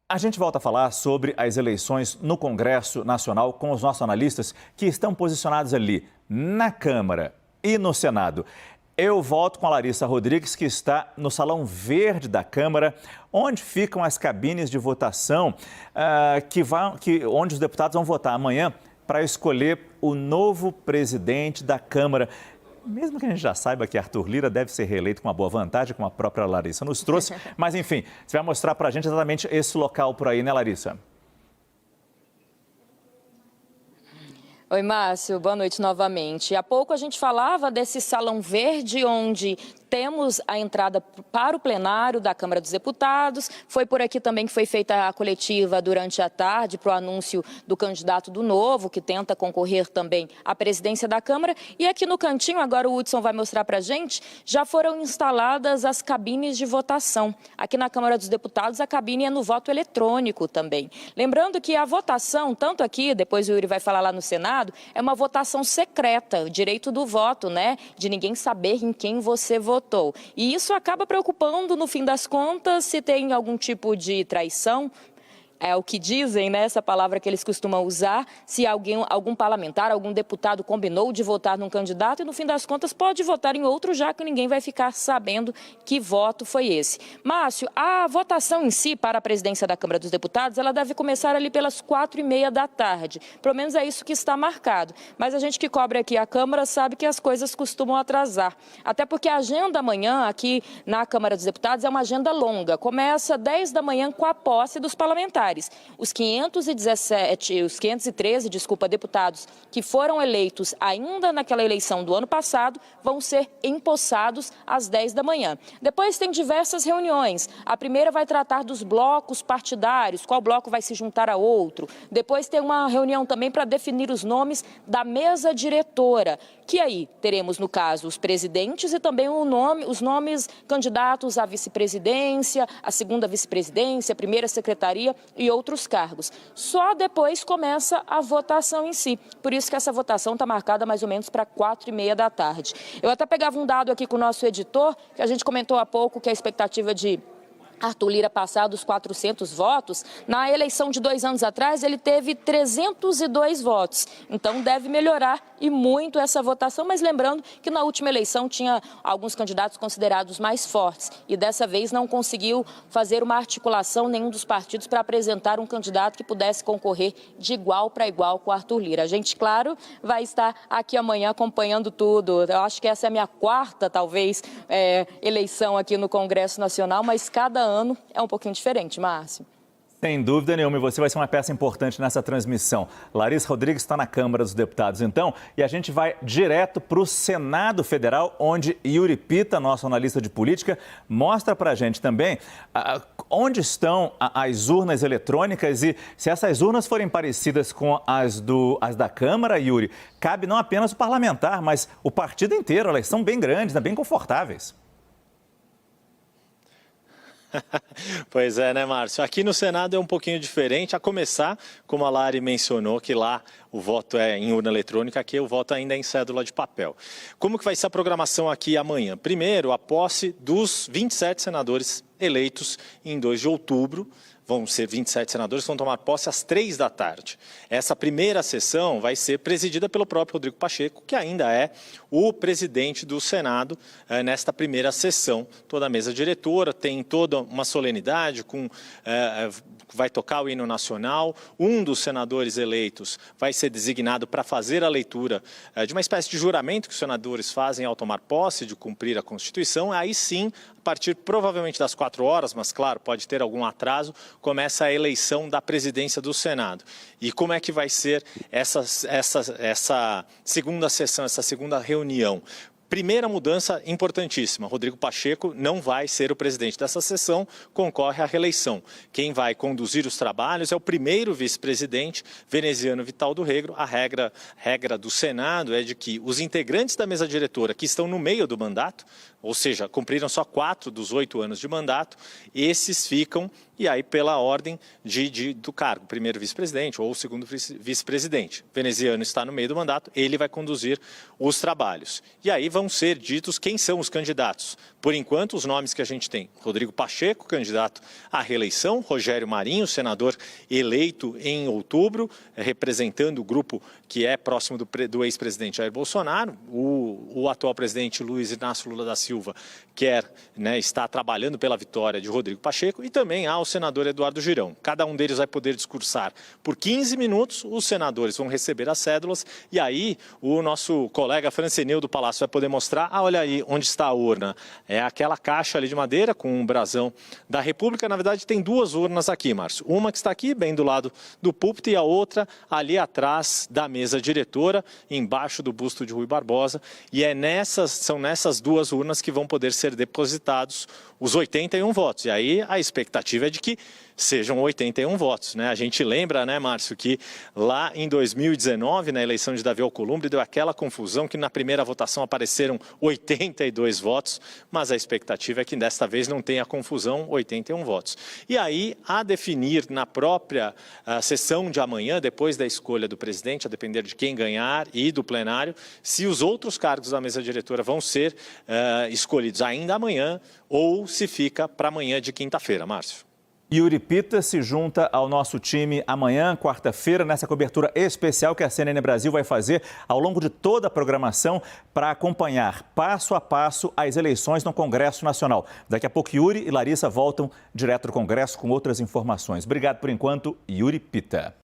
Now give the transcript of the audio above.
A gente volta a falar sobre as eleições no Congresso Nacional com os nossos analistas que estão posicionados ali na Câmara e no Senado. Eu volto com a Larissa Rodrigues, que está no Salão Verde da Câmara, onde ficam as cabines de votação, onde os deputados vão votar amanhã para escolher o novo presidente da Câmara. Mesmo que a gente já saiba que Arthur Lira deve ser reeleito com uma boa vantagem, como a própria Larissa nos trouxe. Mas, enfim, você vai mostrar para a gente exatamente esse local por aí, né, Larissa? Oi, Márcio, boa noite novamente. Há pouco a gente falava desse Salão Verde, onde temos a entrada para o plenário da Câmara dos Deputados. Foi por aqui também que foi feita a coletiva durante a tarde para o anúncio do candidato do Novo, que tenta concorrer também à presidência da Câmara. E aqui no cantinho, agora o Hudson vai mostrar para a gente, já foram instaladas as cabines de votação. Aqui na Câmara dos Deputados, a cabine é no voto eletrônico também. Lembrando que a votação, tanto aqui, depois o Yuri vai falar lá no Senado, é uma votação secreta, o direito do voto, né? De ninguém saber em quem você votou. E isso acaba preocupando, no fim das contas, se tem algum tipo de traição. É o que dizem, né, essa palavra que eles costumam usar, se algum parlamentar, algum deputado combinou de votar num candidato e, no fim das contas, pode votar em outro, já que ninguém vai ficar sabendo que voto foi esse. Márcio, a votação em si para a presidência da Câmara dos Deputados, ela deve começar ali pelas 4h30 da tarde. Pelo menos é isso que está marcado. Mas a gente que cobre aqui a Câmara sabe que as coisas costumam atrasar. Até porque a agenda amanhã aqui na Câmara dos Deputados é uma agenda longa. Começa 10 da manhã com a posse dos parlamentares. Os 513 deputados que foram eleitos ainda naquela eleição do ano passado vão ser empossados às 10 da manhã. Depois tem diversas reuniões. A primeira vai tratar dos blocos partidários, qual bloco vai se juntar a outro. Depois tem uma reunião também para definir os nomes da mesa diretora, que aí teremos, no caso, os presidentes e também os nomes candidatos à vice-presidência, à segunda vice-presidência, à primeira secretaria e outros cargos. Só depois começa a votação em si. Por isso que essa votação está marcada mais ou menos para 4h30 da tarde. Eu até pegava um dado aqui com o nosso editor, que a gente comentou há pouco que a expectativa de Arthur Lira passar dos 400 votos. Na eleição de 2 anos atrás, ele teve 302 votos. Então, deve melhorar e muito essa votação. Mas lembrando que na última eleição tinha alguns candidatos considerados mais fortes. E dessa vez não conseguiu fazer uma articulação, nenhum dos partidos, para apresentar um candidato que pudesse concorrer de igual para igual com Arthur Lira. A gente, claro, vai estar aqui amanhã acompanhando tudo. Eu acho que essa é a minha quarta, talvez, eleição aqui no Congresso Nacional, mas cada ano é um pouquinho diferente, Márcio. Sem dúvida nenhuma, e você vai ser uma peça importante nessa transmissão. Larissa Rodrigues está na Câmara dos Deputados, então, e a gente vai direto para o Senado Federal, onde Yuri Pita, nosso analista de política, mostra para a gente também onde estão as urnas eletrônicas e se essas urnas forem parecidas com as da Câmara, Yuri, cabe não apenas o parlamentar, mas o partido inteiro. Elas são bem grandes, bem confortáveis. Pois é, né, Márcio? Aqui no Senado é um pouquinho diferente, a começar, como a Lari mencionou, que lá o voto é em urna eletrônica, aqui o voto ainda é em cédula de papel. Como que vai ser a programação aqui amanhã? Primeiro, a posse dos 27 senadores eleitos em 2 de outubro. Vão ser 27 senadores que vão tomar posse às 3 da tarde. Essa primeira sessão vai ser presidida pelo próprio Rodrigo Pacheco, que ainda é o presidente do Senado nesta primeira sessão. Toda a mesa diretora tem toda uma solenidade, vai tocar o hino nacional. Um dos senadores eleitos vai ser designado para fazer a leitura de uma espécie de juramento que os senadores fazem ao tomar posse, de cumprir a Constituição. Aí sim, a partir provavelmente das 4 horas, mas claro, pode ter algum atraso, começa a eleição da presidência do Senado. E como é que vai ser essa segunda sessão, essa segunda reunião? Primeira mudança importantíssima, Rodrigo Pacheco não vai ser o presidente dessa sessão, concorre à reeleição. Quem vai conduzir os trabalhos é o primeiro vice-presidente, veneziano Vital do Rego. A regra do Senado é de que os integrantes da mesa diretora que estão no meio do mandato, ou seja, cumpriram só 4 dos 8 anos de mandato, esses ficam, e aí pela ordem do cargo, primeiro vice-presidente ou segundo vice-presidente. Veneziano está no meio do mandato, ele vai conduzir os trabalhos. E aí vão ser ditos quem são os candidatos Por enquanto, os nomes que a gente tem: Rodrigo Pacheco, candidato à reeleição; Rogério Marinho, senador eleito em outubro, representando o grupo que é próximo do ex-presidente Jair Bolsonaro. O atual presidente Luiz Inácio Lula da Silva está trabalhando pela vitória de Rodrigo Pacheco, e também há o senador Eduardo Girão. Cada um deles vai poder discursar por 15 minutos, os senadores vão receber as cédulas e aí o nosso colega Franceneu do Palácio vai poder mostrar: olha aí onde está a urna. É aquela caixa ali de madeira com um brasão da República. Na verdade, tem duas urnas aqui, Márcio. Uma que está aqui, bem do lado do púlpito, e a outra ali atrás da mesa diretora, embaixo do busto de Rui Barbosa. E são nessas duas urnas que vão poder ser depositados os 81 votos. E aí a expectativa é de que sejam 81 votos, né? A gente lembra, né, Márcio, que lá em 2019, na eleição de Davi Alcolumbre, deu aquela confusão que na primeira votação apareceram 82 votos, mas a expectativa é que desta vez não tenha confusão, 81 votos. E aí, a definir na própria sessão de amanhã, depois da escolha do presidente, a depender de quem ganhar e do plenário, se os outros cargos da mesa diretora vão ser escolhidos ainda amanhã ou se fica para amanhã de quinta-feira, Márcio. Yuri Pita se junta ao nosso time amanhã, quarta-feira, nessa cobertura especial que a CNN Brasil vai fazer ao longo de toda a programação para acompanhar passo a passo as eleições no Congresso Nacional. Daqui a pouco, Yuri e Larissa voltam direto do Congresso com outras informações. Obrigado por enquanto, Yuri Pita.